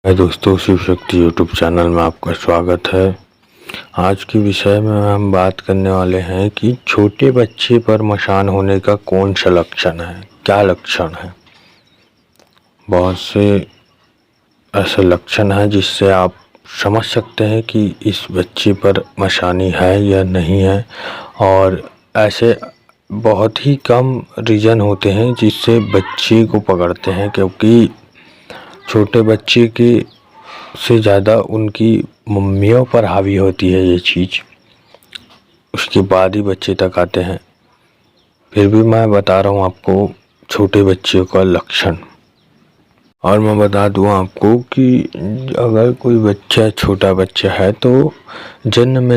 दोस्तों, Shiv Shakti YouTube channel में आपका स्वागत है। आज के विषय में हम बात करने वाले हैं कि छोटे बच्चे पर मशान होने का कौन सा लक्षण है, क्या लक्षण है। बहुत से ऐसे लक्षण हैं जिससे आप समझ सकते हैं कि इस बच्चे पर मशानी है या नहीं है, और ऐसे बहुत ही कम रीज़न होते हैं जिससे बच्चे को पकड़ते हैं, क्योंकि छोटे बच्चे के से ज़्यादा उनकी मम्मियों पर हावी होती है ये चीज़, उसके बाद ही बच्चे तक आते हैं। फिर भी मैं बता रहा हूँ आपको छोटे बच्चे का लक्षण। और मैं बता दूँ आपको कि अगर कोई बच्चा छोटा बच्चा है तो जन्म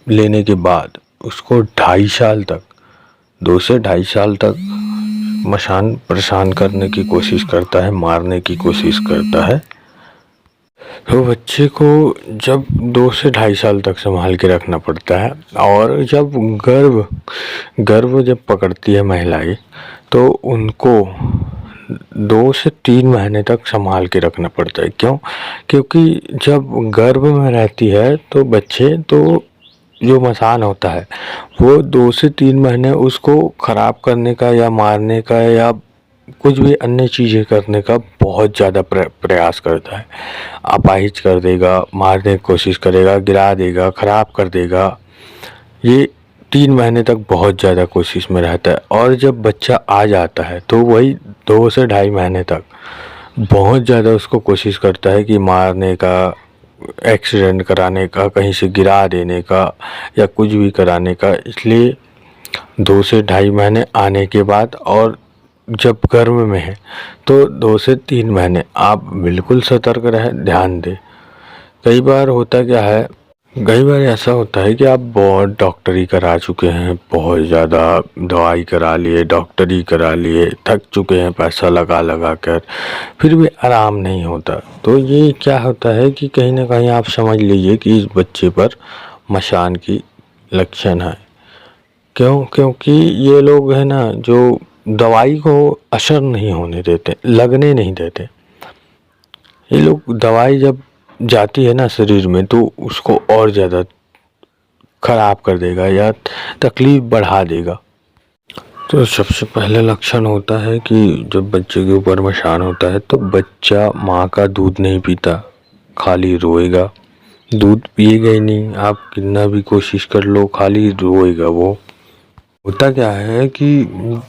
लेने के बाद उसको 2.5 साल तक 2 से 2.5 साल तक मशान परेशान करने की कोशिश करता है, मारने की कोशिश करता है। तो बच्चे को जब 2 से 2.5 साल तक संभाल के रखना पड़ता है, और जब गर्भ जब पकड़ती है महिलाएं तो उनको 2 से 3 महीने तक संभाल के रखना पड़ता है। क्यों? क्योंकि जब गर्भ में रहती है तो बच्चे तो जो मसान होता है वो 2 से 3 महीने उसको ख़राब करने का या मारने का या कुछ भी अन्य चीज़ें करने का बहुत ज़्यादा प्रयास करता है। अपाहिज कर देगा, मारने की कोशिश करेगा, गिरा देगा, ख़राब कर देगा। ये 3 महीने तक बहुत ज़्यादा कोशिश में रहता है, और जब बच्चा आ जाता है तो वही 2 से 2.5 महीने तक बहुत ज़्यादा उसको कोशिश करता है कि मारने का, एक्सीडेंट कराने का, कहीं से गिरा देने का या कुछ भी कराने का। इसलिए 2 से 2.5 महीने आने के बाद और जब गर्भ में है तो 2 से 3 महीने आप बिल्कुल सतर्क रहें, ध्यान दें। कई बार ऐसा होता है कि आप बहुत डॉक्टरी करा चुके हैं, बहुत ज़्यादा दवाई करा लिए, डॉक्टरी करा लिए, थक चुके हैं पैसा लगा लगा कर, फिर भी आराम नहीं होता। तो ये क्या होता है कि कहीं ना कहीं आप समझ लीजिए कि इस बच्चे पर मशान की लक्षण है। क्यों? क्योंकि ये लोग हैं ना जो दवाई को असर नहीं होने देते, लगने नहीं देते। ये लोग दवाई जब जाती है ना शरीर में तो उसको और ज़्यादा खराब कर देगा या तकलीफ बढ़ा देगा। तो सबसे पहला लक्षण होता है कि जब बच्चे के ऊपर मशान होता है तो बच्चा माँ का दूध नहीं पीता, खाली रोएगा। दूध पिएगा ही नहीं, आप कितना भी कोशिश कर लो, खाली रोएगा वो। होता क्या है कि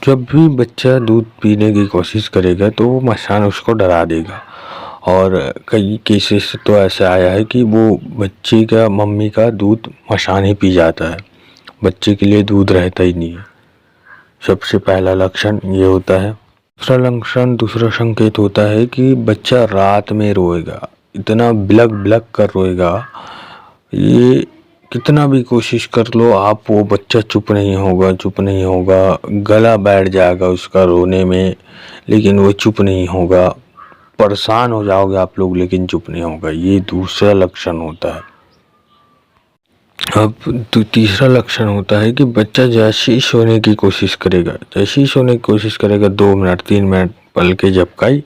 जब भी बच्चा दूध पीने की कोशिश करेगा तो वो मशान उसको डरा देगा, और कई केसेस तो ऐसा आया है कि वो बच्चे का मम्मी का दूध मशान ही पी जाता है, बच्चे के लिए दूध रहता ही नहीं है। सबसे पहला लक्षण ये होता है। दूसरा संकेत होता है कि बच्चा रात में रोएगा, इतना बिलक बिलक कर रोएगा। ये कितना भी कोशिश कर लो आप, वो बच्चा चुप नहीं होगा, गला बैठ जाएगा उसका रोने में, लेकिन वो चुप नहीं होगा। परेशान हो जाओगे आप लोग, लेकिन चुप नहीं होगा। ये दूसरा लक्षण होता है। अब तीसरा लक्षण होता है कि बच्चा जैसे ही सोने की कोशिश करेगा, 2 मिनट 3 मिनट पलके झपकाई,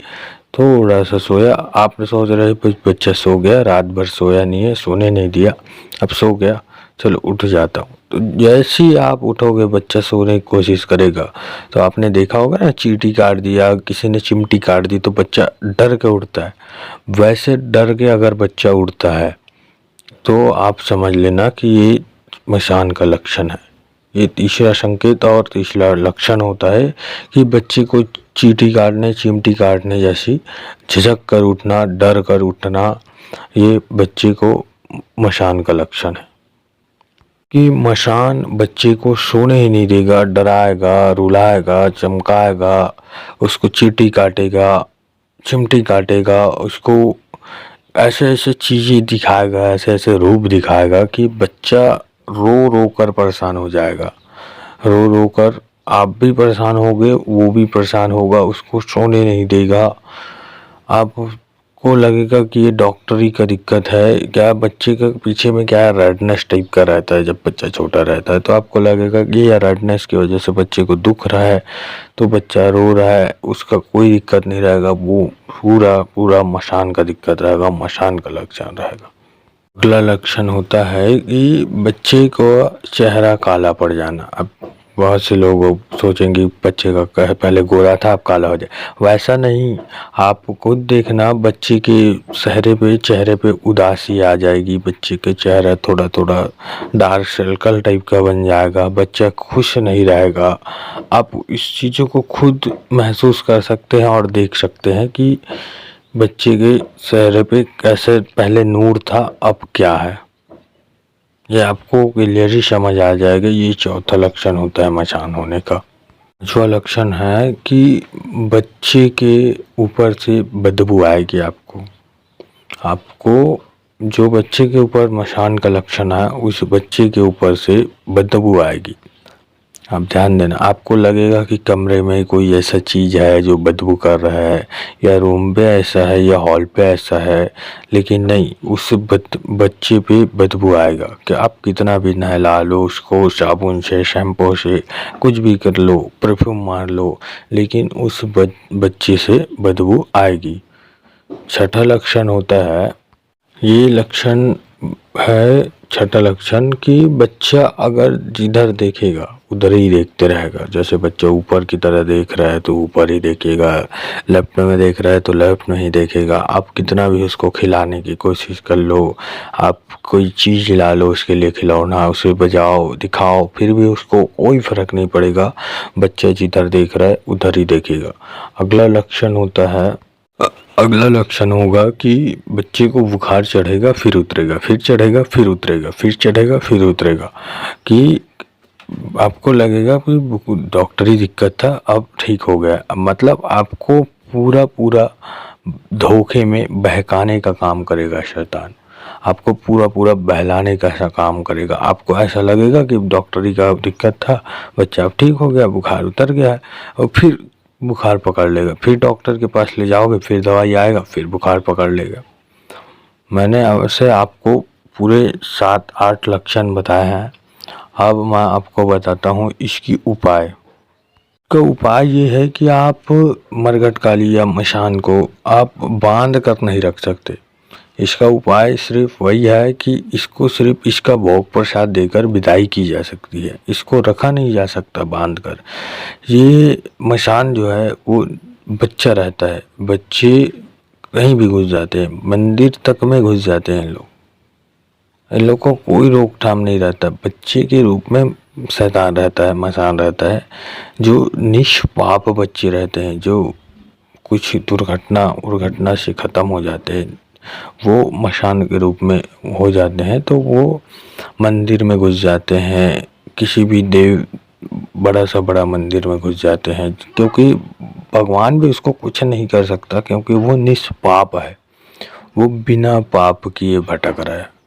थोड़ा सा सोया, आपने सोच रहे बच्चा सो गया, रात भर सोया नहीं है, सोने नहीं दिया, अब सो गया, चलो उठ जाता हूँ। तो जैसे ही आप उठोगे बच्चा सोने की कोशिश करेगा। तो आपने देखा होगा ना, चींटी काट दिया, किसी ने चिमटी काट दी तो बच्चा डर के उठता है। वैसे डर के अगर बच्चा उठता है तो आप समझ लेना कि ये मशान का लक्षण है। ये तीसरा संकेत और तीसरा लक्षण होता है कि बच्चे को चिमटी काटने जैसी झिझक कर उठना, डर कर उठना, ये बच्चे को मशान का लक्षण है। कि मशान बच्चे को सोने ही नहीं देगा, डराएगा, रुलाएगा, चमकाएगा, उसको चींटी काटेगा, चिमटी काटेगा, उसको ऐसे ऐसे चीज़ें दिखाएगा, ऐसे ऐसे रूप दिखाएगा कि बच्चा रो रो कर परेशान हो जाएगा। रो रो कर आप भी परेशान होगे, वो भी परेशान होगा, उसको सोने नहीं देगा। आप को लगेगा कि ये डॉक्टरी का दिक्कत है क्या, बच्चे के पीछे में क्या रेडनेस टाइप का रहता है जब बच्चा छोटा रहता है, तो आपको लगेगा कि ये रेडनेस की वजह से बच्चे को दुख रहा है, तो बच्चा रो रहा है, उसका कोई दिक्कत नहीं रहेगा, वो पूरा पूरा मशान का दिक्कत रहेगा, मशान का लक्षण रहेगा। अगला लक्षण होता है कि बच्चे को चेहरा काला पड़ जाना। अब बहुत से लोग सोचेंगे बच्चे का पहले गोरा था अब काला हो जाए, वैसा नहीं। आप खुद देखना बच्चे के चेहरे पे उदासी आ जाएगी, बच्चे के चेहरा थोड़ा थोड़ा डार्क सर्कल टाइप का बन जाएगा, बच्चा खुश नहीं रहेगा। आप इस चीज़ों को खुद महसूस कर सकते हैं और देख सकते हैं कि बच्चे के चेहरे पे कैसे पहले नूर था अब क्या है, ये आपको क्लियरली समझ आ जाएगा। ये चौथा लक्षण होता है मचान होने का। पांचवा लक्षण है कि बच्चे के ऊपर से बदबू आएगी आपको जो बच्चे के ऊपर मशान का लक्षण है उस बच्चे के ऊपर से बदबू आएगी। आप ध्यान देना, आपको लगेगा कि कमरे में कोई ऐसा चीज़ है जो बदबू कर रहा है, या रूम पे ऐसा है या हॉल पे ऐसा है, लेकिन नहीं, उस बच्चे पे बदबू आएगा कि आप कितना भी नहला लो उसको, साबुन से, शैम्पू से, कुछ भी कर लो, परफ्यूम मार लो, लेकिन उस बच्चे से बदबू आएगी। छठा लक्षण होता है, ये लक्षण है छठा लक्षण कि बच्चा अगर जिधर देखेगा उधर ही देखते रहेगा। जैसे बच्चा ऊपर की तरह देख रहा है तो ऊपर ही देखेगा, लेफ्ट में देख रहा है तो लेफ्ट में ही देखेगा। आप कितना भी उसको खिलाने की कोशिश कर लो, आप कोई चीज़ ला लो उसके लिए खिलौना, उसे बजाओ दिखाओ, फिर भी उसको कोई फर्क नहीं पड़ेगा, बच्चा जिधर देख रहा है उधर ही देखेगा। अगला लक्षण होगा कि बच्चे को बुखार चढ़ेगा फिर उतरेगा, फिर चढ़ेगा फिर उतरेगा, फिर चढ़ेगा फिर उतरेगा, कि आपको लगेगा कि डॉक्टरी दिक्कत था अब ठीक हो गया। मतलब आपको पूरा पूरा धोखे में बहकाने का काम करेगा शैतान, आपको पूरा पूरा बहलाने का ऐसा काम करेगा। आपको ऐसा लगेगा कि डॉक्टरी का दिक्कत था, बच्चा अब ठीक हो गया, बुखार उतर गया है, और फिर बुखार पकड़ लेगा, फिर डॉक्टर के पास ले जाओगे, फिर दवाई आएगा, फिर बुखार पकड़ लेगा। मैंने वैसे आपको पूरे 7-8 लक्षण बताए हैं, अब मैं आपको बताता हूँ इसकी उपाय। का उपाय ये है कि आप मरघट काली या मशान को आप बांध कर नहीं रख सकते। इसका उपाय सिर्फ वही है कि इसको सिर्फ इसका भोग प्रसाद देकर विदाई की जा सकती है, इसको रखा नहीं जा सकता बांध कर। ये मशान जो है वो बच्चा रहता है, बच्चे कहीं भी घुस जाते हैं, मंदिर तक में घुस जाते हैं इन लोग को कोई रोकथाम नहीं रहता। बच्चे के रूप में शैतान रहता है, मशान रहता है, जो निष्पाप बच्चे रहते हैं, जो कुछ दुर्घटना से ख़त्म हो जाते हैं, वो मशान के रूप में हो जाते हैं, तो वो मंदिर में घुस जाते हैं, किसी भी बड़ा सा बड़ा मंदिर में घुस जाते हैं, क्योंकि भगवान भी उसको कुछ नहीं कर सकता, क्योंकि वो निष्पाप है, वो बिना पाप किए भटक रहा है।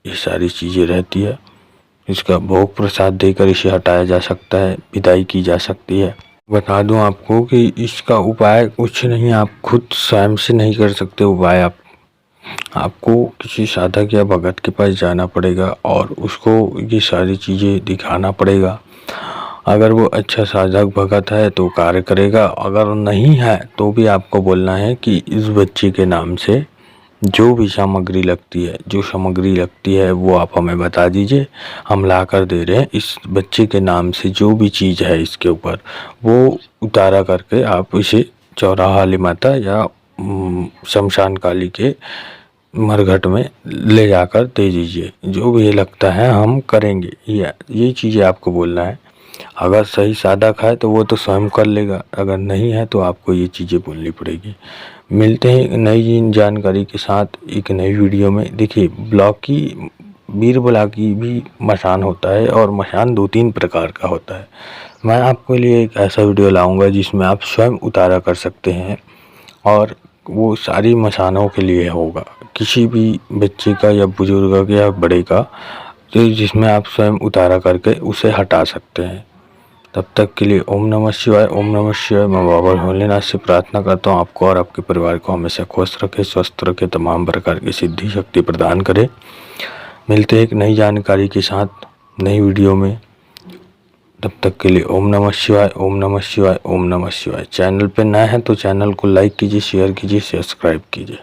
ये सारी चीज़ें रहती है, इसका भोग प्रसाद देकर इसे हटाया जा सकता है, विदाई की जा सकती है। बता दूं आपको कि इसका उपाय कुछ नहीं, आप खुद स्वयं से नहीं कर सकते उपाय, आपको किसी साधक या भगत के पास जाना पड़ेगा और उसको ये सारी चीज़ें दिखाना पड़ेगा। अगर वो अच्छा साधक भगत है तो कार्य करेगा, अगर नहीं है तो भी आपको बोलना है कि इस बच्चे के नाम से जो भी सामग्री लगती है वो आप हमें बता दीजिए, हम ला कर दे रहे हैं। इस बच्चे के नाम से जो भी चीज़ है इसके ऊपर वो उतारा करके आप इसे चौराहा वाली माता या शमशान काली के मरघट में ले जाकर दे दीजिए, जो भी ये लगता है हम करेंगे। ये चीज़ें आपको बोलना है। अगर सही साधक है तो वो तो स्वयं कर लेगा, अगर नहीं है तो आपको ये चीज़ें बोलनी पड़ेगी। मिलते हैं एक नई जानकारी के साथ एक नई वीडियो में। देखिए, बीरबला की भी मशान होता है और मशान 2-3 प्रकार का होता है। मैं आपके लिए एक ऐसा वीडियो लाऊंगा जिसमें आप स्वयं उतारा कर सकते हैं, और वो सारी मशानों के लिए होगा, किसी भी बच्चे का या बुजुर्ग का या बड़े का, तो जिसमें आप स्वयं उतारा करके उसे हटा सकते हैं। तब तक के लिए ओम नमः शिवाय। ओम नमः शिवाय। मैं बाबा भोलेनाथ से प्रार्थना करता हूँ आपको और आपके परिवार को हमेशा खुश रखे, स्वस्थ रखे, तमाम प्रकार की सिद्धि शक्ति प्रदान करे। मिलते हैं एक नई जानकारी के साथ नई वीडियो में। तब तक के लिए ओम नमः शिवाय। ओम नमः शिवाय। ओम नमः शिवाय। चैनल पे नए हैं तो चैनल को लाइक कीजिए, शेयर कीजिए, सब्सक्राइब कीजिए।